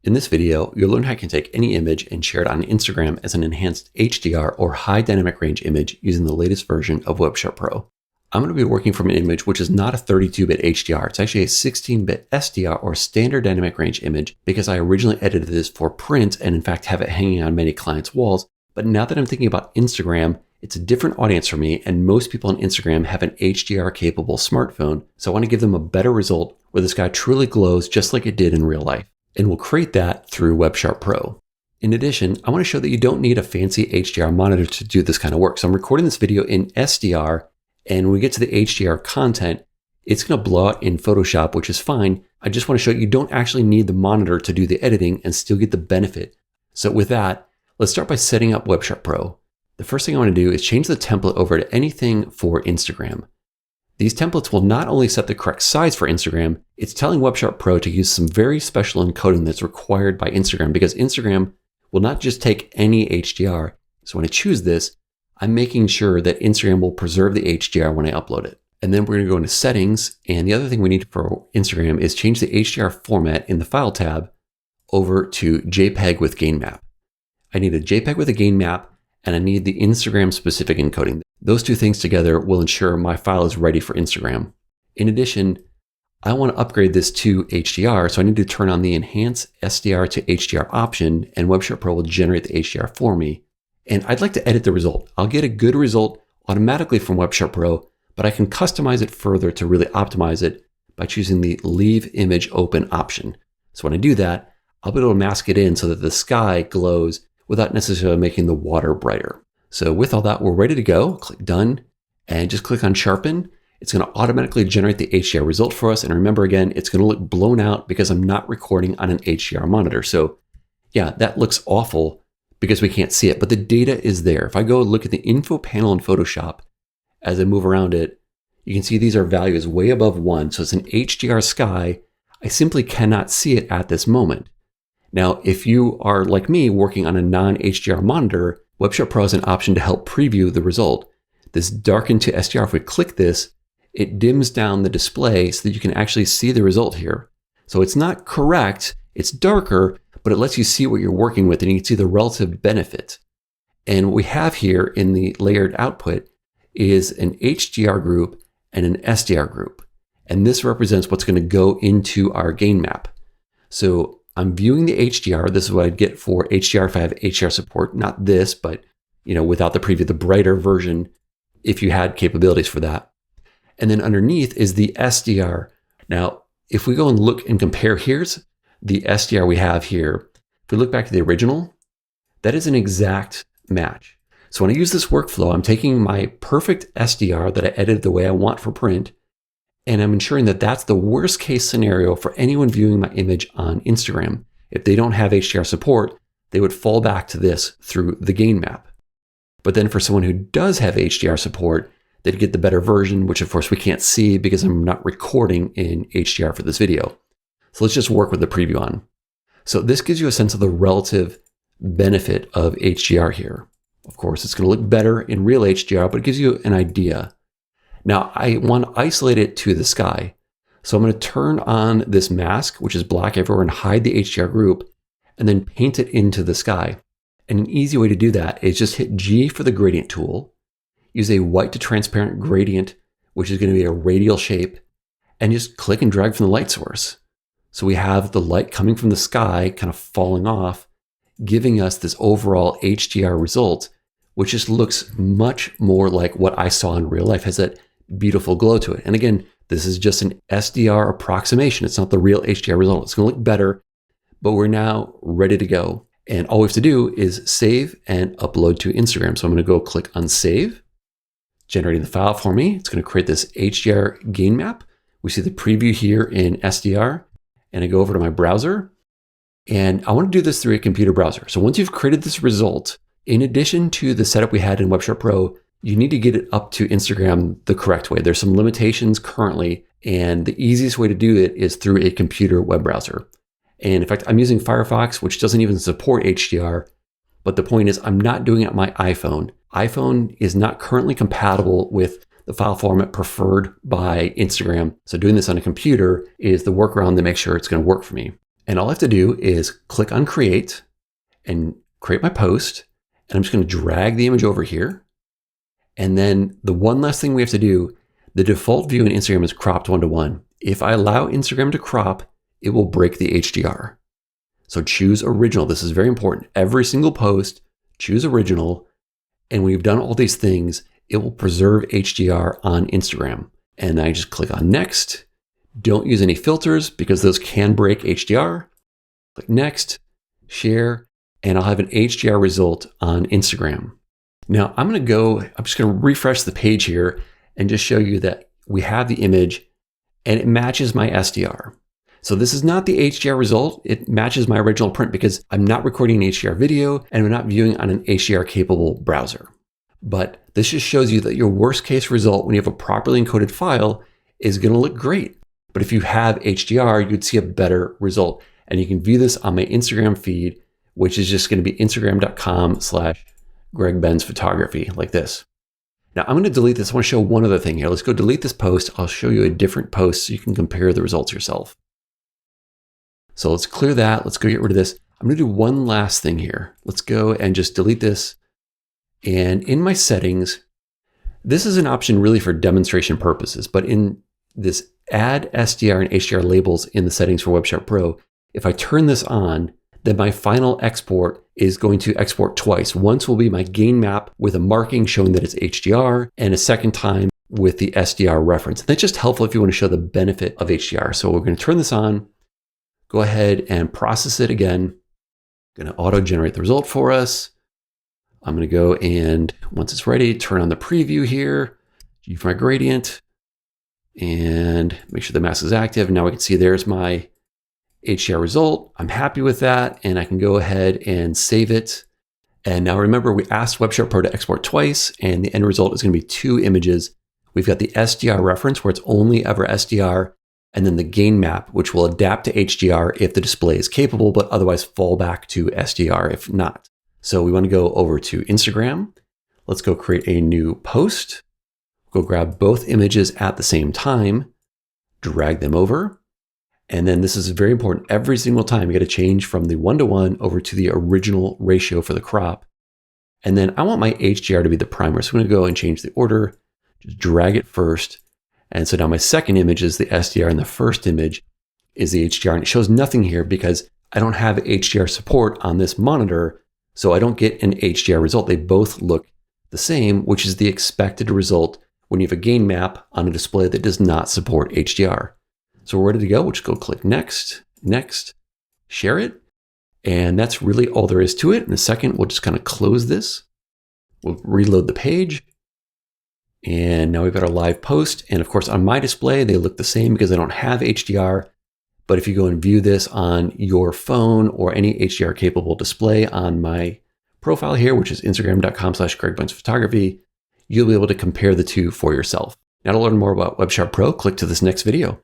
In this video, you'll learn how you can take any image and share it on Instagram as an enhanced HDR or high dynamic range image using the latest version of WebSharp Pro. I'm going to be working from an image which is not a 32-bit HDR. It's actually a 16-bit SDR or standard dynamic range image because I originally edited this for print and in fact have it hanging on many clients' walls. But now that I'm thinking about Instagram, it's a different audience for me, and most people on Instagram have an HDR capable smartphone. So I want to give them a better result where the sky truly glows just like it did in real life. And we'll create that through WebSharp Pro. In addition, I want to show that you don't need a fancy HDR monitor to do this kind of work. So I'm recording this video in SDR, and when we get to the HDR content, it's going to blow out in Photoshop, which is fine. I just want to show you don't actually need the monitor to do the editing and still get the benefit. So with that, let's start by setting up WebSharp Pro. The first thing I want to do is change the template over to anything for Instagram. These templates will not only set the correct size for Instagram, it's telling WebSharp Pro to use some very special encoding that's required by Instagram because Instagram will not just take any HDR. So when I choose this, I'm making sure that Instagram will preserve the HDR when I upload it. And then we're going to go into settings. And the other thing we need for Instagram is change the HDR format in the file tab over to JPEG with gain map. I need a JPEG with a gain map, and I need the Instagram specific encoding. Those two things together will ensure my file is ready for Instagram. In addition, I want to upgrade this to HDR, so I need to turn on the Enhance SDR to HDR option, and WebSharp Pro will generate the HDR for me. And I'd like to edit the result. I'll get a good result automatically from WebSharp Pro, but I can customize it further to really optimize it by choosing the Leave Image Open option. So when I do that, I'll be able to mask it in so that the sky glows without necessarily making the water brighter. So with all that, we're ready to go. Click Done and just click on Sharpen. It's going to automatically generate the HDR result for us. And remember again, it's going to look blown out because I'm not recording on an HDR monitor. So yeah, that looks awful because we can't see it, but the data is there. If I go look at the info panel in Photoshop, as I move around it, you can see these are values way above 1. So it's an HDR sky. I simply cannot see it at this moment. Now, if you are like me working on a non-HDR monitor, WebSharp Pro has an option to help preview the result. This darken to SDR, if we click this, it dims down the display so that you can actually see the result here. So it's not correct, it's darker, but it lets you see what you're working with and you can see the relative benefit. And what we have here in the layered output is an HDR group and an SDR group. And this represents what's going to go into our gain map. So I'm viewing the HDR. This is what I'd get for HDR if I have HDR support. Not this, but without the preview, the brighter version, if you had capabilities for that. And then underneath is the SDR. Now, if we go and look and compare, here's the SDR we have here. If we look back to the original, that is an exact match. So when I use this workflow, I'm taking my perfect SDR that I edited the way I want for print, and I'm ensuring that that's the worst case scenario for anyone viewing my image on Instagram. If they don't have HDR support, they would fall back to this through the gain map. But then for someone who does have HDR support, they'd get the better version, which of course we can't see because I'm not recording in HDR for this video. So let's just work with the preview on. So this gives you a sense of the relative benefit of HDR here. Of course, it's going to look better in real HDR, but it gives you an idea. Now, I want to isolate it to the sky. So I'm going to turn on this mask, which is black everywhere, and hide the HDR group, and then paint it into the sky. And an easy way to do that is just hit G for the gradient tool, use a white to transparent gradient, which is going to be a radial shape, and just click and drag from the light source. So we have the light coming from the sky kind of falling off, giving us this overall HDR result, which just looks much more like what I saw in real life. It has that beautiful glow to it. And again, this is just an SDR approximation. It's not the real HDR result. It's going to look better, but we're now ready to go. And all we have to do is save and upload to Instagram. So I'm going to go click on Save, generating the file for me. It's going to create this HDR gain map. We see the preview here in SDR, and I go over to my browser, and I want to do this through a computer browser. So once you've created this result, in addition to the setup we had in WebSharp Pro, you need to get it up to Instagram the correct way. There's some limitations currently, and the easiest way to do it is through a computer web browser. And in fact, I'm using Firefox, which doesn't even support HDR, but the point is I'm not doing it on my iPhone. iPhone is not currently compatible with the file format preferred by Instagram. So doing this on a computer is the workaround to make sure it's going to work for me. And all I have to do is click on create and create my post. And I'm just going to drag the image over here. And then the one last thing we have to do, the default view in Instagram is cropped 1:1. If I allow Instagram to crop, it will break the HDR. So choose original. This is very important. Every single post, choose original. And when you've done all these things, it will preserve HDR on Instagram. And I just click on next. Don't use any filters because those can break HDR. Click next, share, and I'll have an HDR result on Instagram. Now I'm just going to refresh the page here and just show you that we have the image and it matches my SDR. So this is not the HDR result. It matches my original print because I'm not recording an HDR video and I'm not viewing on an HDR capable browser. But this just shows you that your worst case result when you have a properly encoded file is going to look great. But if you have HDR, you'd see a better result. And you can view this on my Instagram feed, which is just going to be instagram.com/GregBenzPhotography, like this. Now I'm going to delete this. I want to show one other thing here. Let's go delete this post. I'll show you a different post so you can compare the results yourself. So let's clear that. Let's go get rid of this. I'm going to do one last thing here. Let's go and just delete this. And in my settings, this is an option really for demonstration purposes, but in this add SDR and HDR labels in the settings for WebSharp Pro, if I turn this on, then my final export is going to export twice. Once will be my gain map with a marking showing that it's HDR, and a second time with the SDR reference. And that's just helpful if you want to show the benefit of HDR. So we're going to turn this on, go ahead and process it again. I'm going to auto-generate the result for us. I'm going to go and once it's ready, turn on the preview here, G for my gradient, and make sure the mask is active. Now we can see there's my HDR result. I'm happy with that, and I can go ahead and save it. And now remember, we asked WebSharp Pro to export twice, and the end result is going to be 2 images. We've got the SDR reference where it's only ever SDR, and then the gain map, which will adapt to HDR if the display is capable, but otherwise fall back to SDR if not. So we want to go over to Instagram. Let's go create a new post. Go grab both images at the same time, drag them over. And then this is very important. Every single time you got to change from the 1:1 over to the original ratio for the crop. And then I want my HDR to be the primer. So I'm going to go and change the order, just drag it first. And so now my second image is the SDR and the first image is the HDR. And it shows nothing here because I don't have HDR support on this monitor. So I don't get an HDR result. They both look the same, which is the expected result when you have a gain map on a display that does not support HDR. So we're ready to go. We'll just go click next, next, share it. And that's really all there is to it. In a second, we'll just kind of close this. We'll reload the page. And now we've got our live post. And of course, on my display, they look the same because I don't have HDR. But if you go and view this on your phone or any HDR capable display on my profile here, which is instagram.com/GregBenzPhotography, you'll be able to compare the two for yourself. Now to learn more about WebSharp Pro, click to this next video.